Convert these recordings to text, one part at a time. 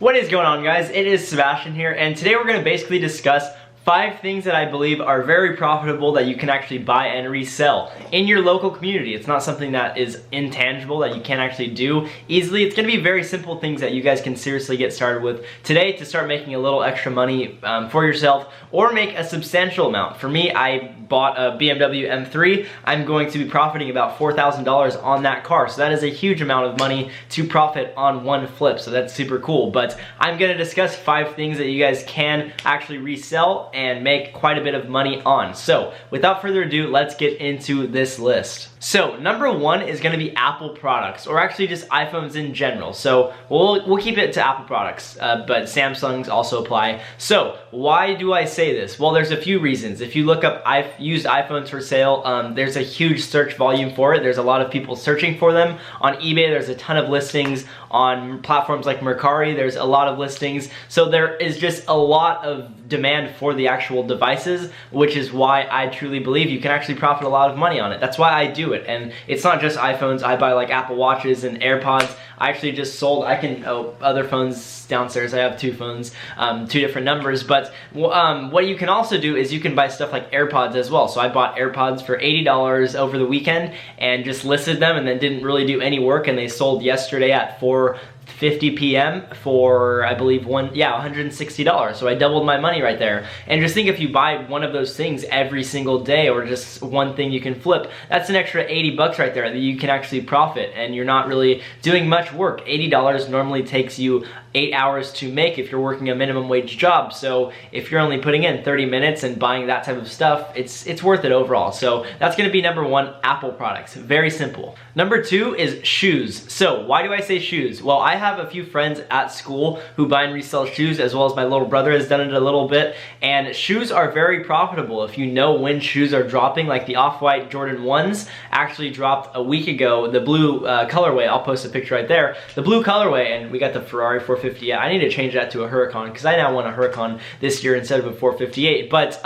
What is going on, guys? It is Sebastian here, and today we're going to basically discuss 5 things that I believe are very profitable that you can actually buy and resell in your local community. It's not something that is intangible that you can't actually do easily. It's going to be very simple things that you guys can seriously get started with today to start making a little extra money for yourself or make a substantial amount. For me, I bought a BMW M3. I'm going to be profiting about $4,000 on that car. So that is a huge amount of money to profit on one flip. So that's super cool. But I'm going to discuss 5 things that you guys can actually resell and make quite a bit of money on. So without further ado, let's get into this list. So number 1 is going to be Apple products, or actually just iPhones in general. So we'll keep it to Apple products, but Samsungs also apply. So why do I say this? Well, there's a few reasons. If you look up used iPhones for sale, there's a huge search volume for it. There's a lot of people searching for them. On eBay, there's a ton of listings. On platforms like Mercari, there's a lot of listings. So there is just a lot of demand for the actual devices, which is why I truly believe you can actually profit a lot of money on it. That's why I do it. And it's not just iPhones. I buy like Apple Watches and AirPods. I actually just sold, other phones downstairs. I have 2 phones, 2 different numbers. But what you can also do is you can buy stuff like AirPods as well. So I bought AirPods for $80 over the weekend and just listed them and then didn't really do any work, and they sold yesterday at 4:50 p.m. for, I believe, $160. So I doubled my money right there. And just think, if you buy one of those things every single day, or just one thing you can flip, that's an extra 80 bucks right there that you can actually profit, and you're not really doing much work. $80 normally takes you 8 hours to make if you're working a minimum wage job. So if you're only putting in 30 minutes and buying that type of stuff, it's worth it overall. So that's gonna be number 1, Apple products. Very simple. Number 2 is shoes. So why do I say shoes? Well, I have a few friends at school who buy and resell shoes, as well as my little brother has done it a little bit, and shoes are very profitable. If you know when shoes are dropping, like the Off-White Jordan 1s actually dropped a week ago, the blue colorway. I'll post a picture right there. The blue colorway, and we got the Ferrari 458. Yeah, I need to change that to a Huracan, because I now want a Huracan this year instead of a 458. But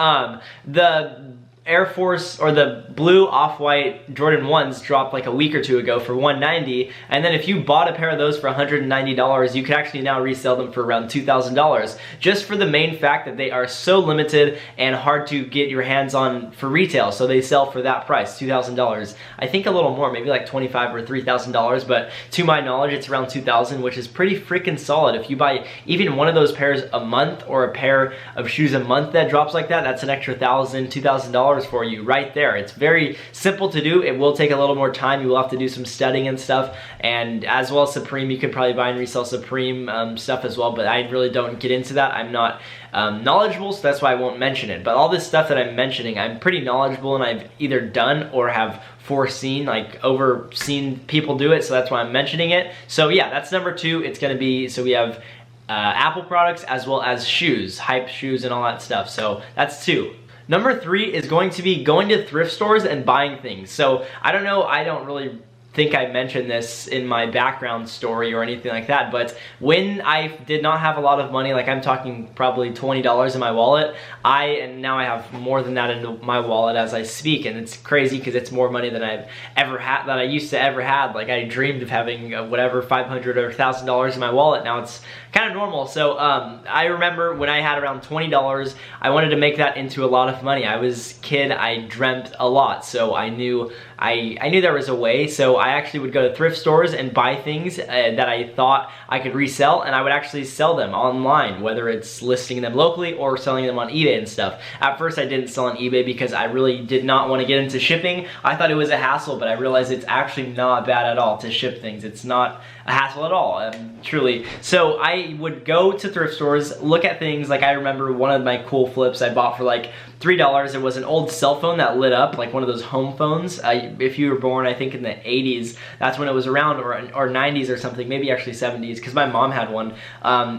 the Air Force, or the blue Off-White Jordan 1s dropped like a week or 2 ago for $190, and then if you bought a pair of those for $190, you can actually now resell them for around $2,000, just for the main fact that they are so limited and hard to get your hands on for retail. So they sell for that price, $2,000. I think a little more, maybe like $2,500 or $3,000, but to my knowledge, it's around $2,000, which is pretty freaking solid. If you buy even one of those pairs a month, or a pair of shoes a month that drops like that, that's an extra $1,000, $2,000 for you right there. It's very simple to do. It will take a little more time. You will have to do some studying and stuff, and as well as Supreme, you could probably buy and resell Supreme stuff as well, but I really don't get into that. I'm not knowledgeable, so that's why I won't mention it. But all this stuff that I'm mentioning, I'm pretty knowledgeable, and I've either done or have foreseen, like overseen people do it, so that's why I'm mentioning it. So yeah, that's number 2. It's gonna be, so we have Apple products as well as shoes, hype shoes and all that stuff. So that's 2. Number 3 is going to be going to thrift stores and buying things. So I don't know, I don't really think I mentioned this in my background story or anything like that, but when I did not have a lot of money, like I'm talking probably $20 in my wallet, and now I have more than that in my wallet as I speak, and it's crazy because it's more money than I've ever had, that I used to ever had. Like, I dreamed of having whatever, $500 or $1,000 in my wallet. Now it's kind of normal. So I remember when I had around $20, I wanted to make that into a lot of money. I was a kid, I dreamt a lot, so I knew there was a way. So I actually would go to thrift stores and buy things that I thought I could resell, and I would actually sell them online, whether it's listing them locally or selling them on eBay and stuff. At first, I didn't sell on eBay because I really did not want to get into shipping. I thought it was a hassle, but I realized it's actually not bad at all to ship things. It's not a hassle at all, truly. So I would go to thrift stores, look at things. Like, I remember one of my cool flips I bought for like $3. It was an old cell phone that lit up, like one of those home phones. If you were born, I think in the 80s, that's when it was around, or 90s or something, maybe actually 70s, because my mom had one.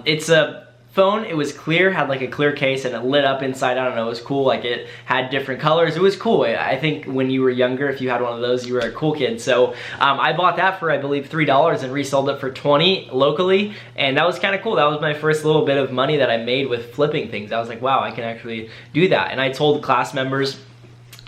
It's a phone. It was clear, had like a clear case, and it lit up inside. I don't know, it was cool. Like, it had different colors. It was cool. I think when you were younger, if you had one of those, you were a cool kid. So I bought that for, I believe, $3 and resold it for $20 locally, and that was kind of cool. That was my first little bit of money that I made with flipping things. I was like, wow, I can actually do that. And I told class members,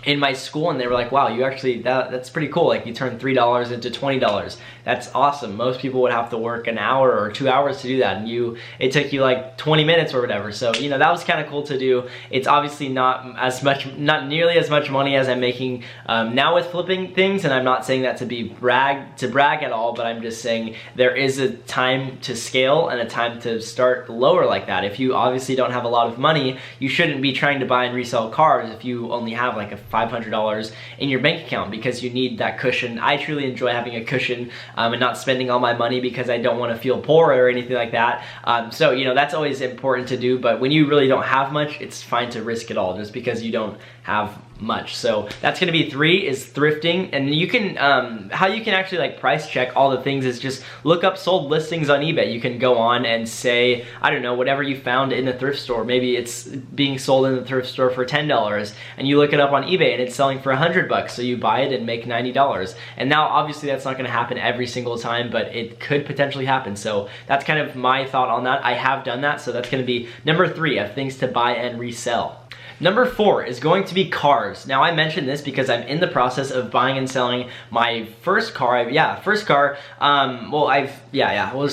in my school, and they were like, wow, you actually, that's pretty cool. Like, you turn $3 into $20. That's awesome. Most people would have to work an hour or 2 hours to do that, and it took you like 20 minutes or whatever. So, you know, that was kind of cool to do. It's obviously not nearly as much money as I'm making now with flipping things, and I'm not saying that to brag at all, but I'm just saying there is a time to scale and a time to start lower like that. If you obviously don't have a lot of money, you shouldn't be trying to buy and resell cars if you only have like a $500 in your bank account, because you need that cushion. I truly enjoy having a cushion and not spending all my money because I don't want to feel poor or anything like that. So, you know, that's always important to do, but when you really don't have much, it's fine to risk it all just because you don't have much. So that's gonna be 3 is thrifting. And you can how you can actually like price check all the things is just look up sold listings on eBay. You can go on and say, I don't know, whatever you found in the thrift store, maybe it's being sold in the thrift store for $10, and you look it up on eBay and it's selling for $100, so you buy it and make $90. And now obviously that's not gonna happen every single time, but it could potentially happen. So that's kind of my thought on that. I have done that, so that's gonna be number 3 of things to buy and resell. Number 4 is going to be cars. Now, I mentioned this because I'm in the process of buying and selling my first car. We'll just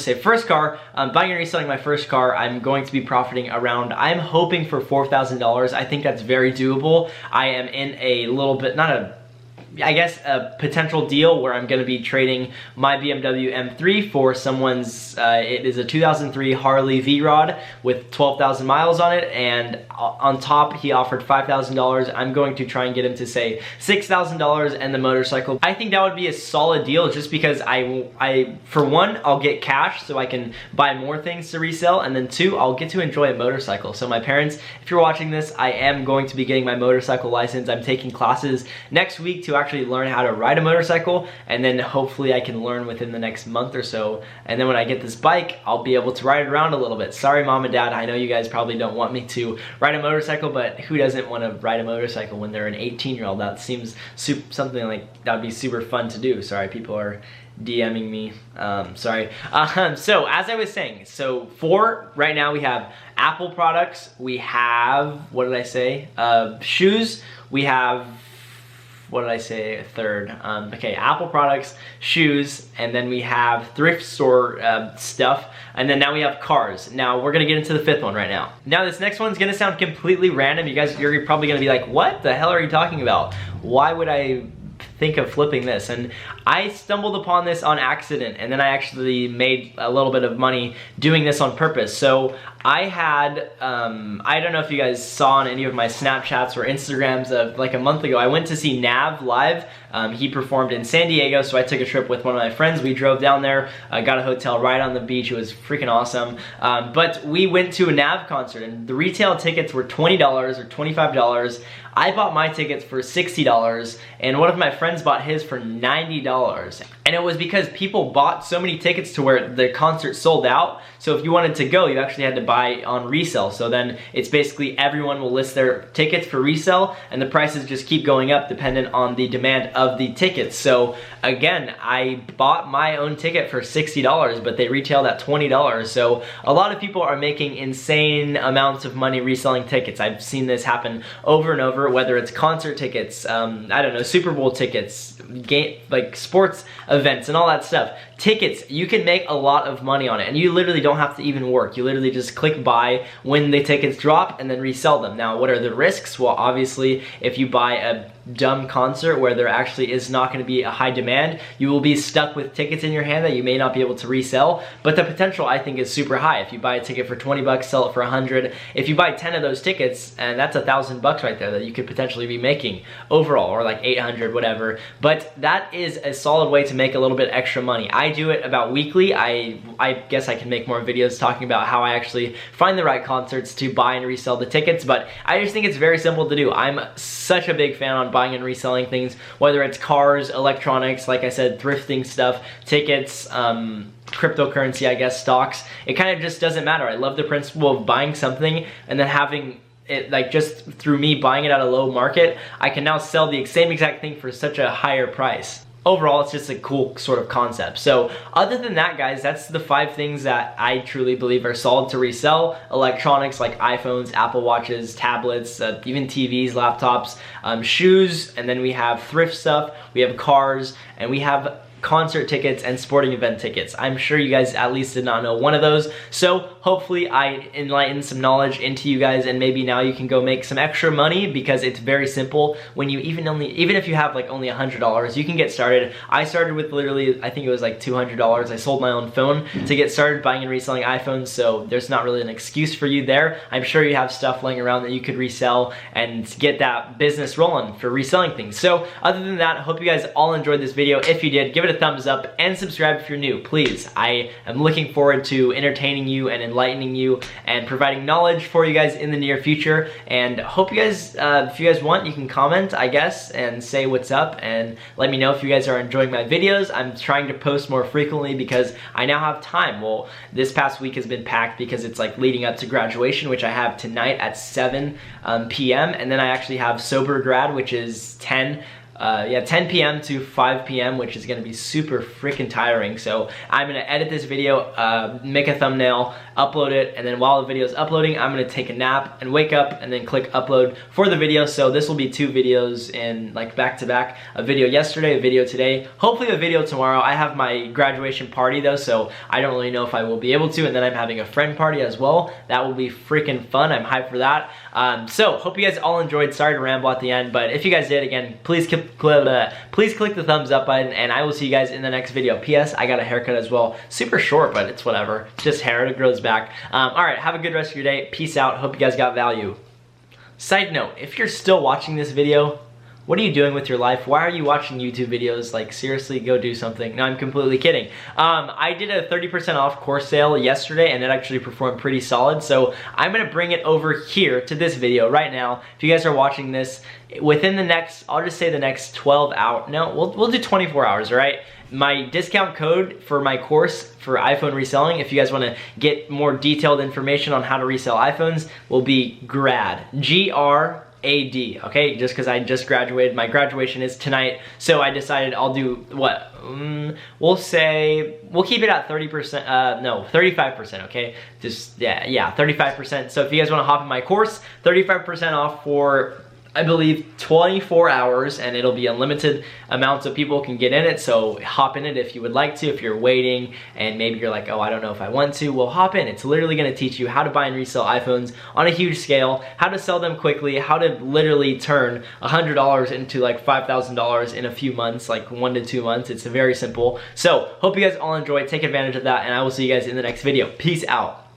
say first car. Buying and reselling my first car. I'm going to be profiting around, I'm hoping for $4,000. I think that's very doable. I am in a little bit, a potential deal where I'm going to be trading my BMW M3 for someone's, it is a 2003 Harley V-Rod with 12,000 miles on it, and on top he offered $5,000. I'm going to try and get him to say $6,000 and the motorcycle. I think that would be a solid deal just because I for one, I'll get cash so I can buy more things to resell, and then 2, I'll get to enjoy a motorcycle. So my parents, if you're watching this, I am going to be getting my motorcycle license. I'm taking classes next week to actually learn how to ride a motorcycle, and then hopefully I can learn within the next month or so, and then when I get this bike, I'll be able to ride it around a little bit. Sorry, Mom and Dad, I know you guys probably don't want me to ride a motorcycle, but who doesn't want to ride a motorcycle when they're an 18-year-old? That seems something like that would be super fun to do. Sorry, people are DMing me. Sorry. So as I was saying, so 4 right now, we have Apple products, we have, what did I say? Shoes, we have, what did I say, 3rd? Okay, Apple products, shoes, and then we have thrift store stuff, and then now we have cars. Now we're gonna get into the 5th one right now. Now this next one's gonna sound completely random. You're probably gonna be like, what the hell are you talking about? Why would I think of flipping this? And I stumbled upon this on accident, and then I actually made a little bit of money doing this on purpose. So I had, I don't know if you guys saw on any of my Snapchats or Instagrams of like a month ago, I went to see Nav live. He performed in San Diego, so I took a trip with one of my friends. We drove down there, got a hotel right on the beach. It was freaking awesome. But we went to a Nav concert, and the retail tickets were $20 or $25. I bought my tickets for $60, and one of my friends bought his for $90. And it was because people bought so many tickets to where the concert sold out. So if you wanted to go, you actually had to buy on resale. So then it's basically everyone will list their tickets for resale, and the prices just keep going up dependent on the demand of the tickets. So again, I bought my own ticket for $60, but they retailed at $20. So a lot of people are making insane amounts of money reselling tickets. I've seen this happen over and over, whether it's concert tickets, I don't know, Super Bowl tickets, like sports events and all that stuff. Tickets, you can make a lot of money on it, and you literally don't have to even work. You literally just click buy when the tickets drop and then resell them. Now, what are the risks? Well, obviously, if you buy a dumb concert where there actually is not going to be a high demand, you will be stuck with tickets in your hand that you may not be able to resell. But the potential, I think, is super high. If you buy a ticket for 20 bucks, sell it for 100. If you buy 10 of those tickets, and that's $1,000 right there that you could potentially be making overall, or like 800, whatever. But that is a solid way to make a little bit extra money. I do it about weekly. I guess I can make more videos talking about how I actually find the right concerts to buy and resell the tickets, but I just think it's very simple to do. I'm such a big fan on buying and reselling things, whether it's cars, electronics, like I said, thrifting stuff, tickets, cryptocurrency, I guess, stocks. It kind of just doesn't matter. I love the principle of buying something and then having it, like, just through me buying it at a low market, I can now sell the same exact thing for such a higher price. overall, it's just a cool sort of concept. So other than that, guys, that's the 5 things that I truly believe are solid to resell. Electronics like iPhones, Apple Watches, tablets, even TVs, laptops, shoes, and then we have thrift stuff, we have cars, and we have concert tickets and sporting event tickets. I'm sure you guys at least did not know one of those. So hopefully I enlightened some knowledge into you guys, and maybe now you can go make some extra money, because it's very simple. When you even if you have like only $100, you can get started. I started with literally, I think it was like $200. I sold my own phone to get started buying and reselling iPhones, so there's not really an excuse for you there. I'm sure you have stuff laying around that you could resell and get that business rolling for reselling things. So other than that, I hope you guys all enjoyed this video. If you did, give it a thumbs up and subscribe if you're new, please. I am looking forward to entertaining you and enlightening you and providing knowledge for you guys in the near future. And hope you guys, if you guys want, you can comment, I guess, and say what's up and let me know if you guys are enjoying my videos. I'm trying to post more frequently because I now have time. Well, this past week has been packed because it's like leading up to graduation, which I have tonight at 7 p.m. And then I actually have sober grad, which is 10 p.m. to 5 p.m., which is gonna be super freaking tiring. So I'm gonna edit this video, make a thumbnail, upload it, and then while the video is uploading, I'm gonna take a nap and wake up and then click upload for the video. So this will be 2 videos in like back to back, a video yesterday, a video today, hopefully a video tomorrow. I have my graduation party though, so I don't really know if I will be able to, and then I'm having a friend party as well. That will be freaking fun. I'm hyped for that. So hope you guys all enjoyed. Sorry to ramble at the end, but if you guys did, again, please click the thumbs up button, and I will see you guys in the next video. P.S. I got a haircut as well. Super short, but it's whatever. It's just hair, it grows back. Alright, have a good rest of your day. Peace out. Hope you guys got value. Side note, if you're still watching this video, what are you doing with your life? Why are you watching YouTube videos? Like, seriously, go do something. No, I'm completely kidding. I did a 30% off course sale yesterday, and it actually performed pretty solid. So I'm gonna bring it over here to this video right now. If you guys are watching this, within the next, I'll just say the next 12 hours. No, we'll do 24 hours, all right? My discount code for my course for iPhone reselling, if you guys wanna get more detailed information on how to resell iPhones, will be GRAD, G-R-A-D, okay? Just because I just graduated. My graduation is tonight, so I decided I'll do what? We'll keep it at 30%, no, 35%, okay? Just, yeah, 35%. So if you guys wanna hop in my course, 35% off for, I believe, 24 hours, and it'll be unlimited amounts of people can get in it. So hop in it if you would like to. If you're waiting and maybe you're like, oh, I don't know if I want to, well, hop in. It's literally gonna teach you how to buy and resell iPhones on a huge scale, how to sell them quickly, how to literally turn $100 into like $5,000 in a few months, like 1 to 2 months. It's very simple. So hope you guys all enjoy. Take advantage of that, and I will see you guys in the next video. Peace out.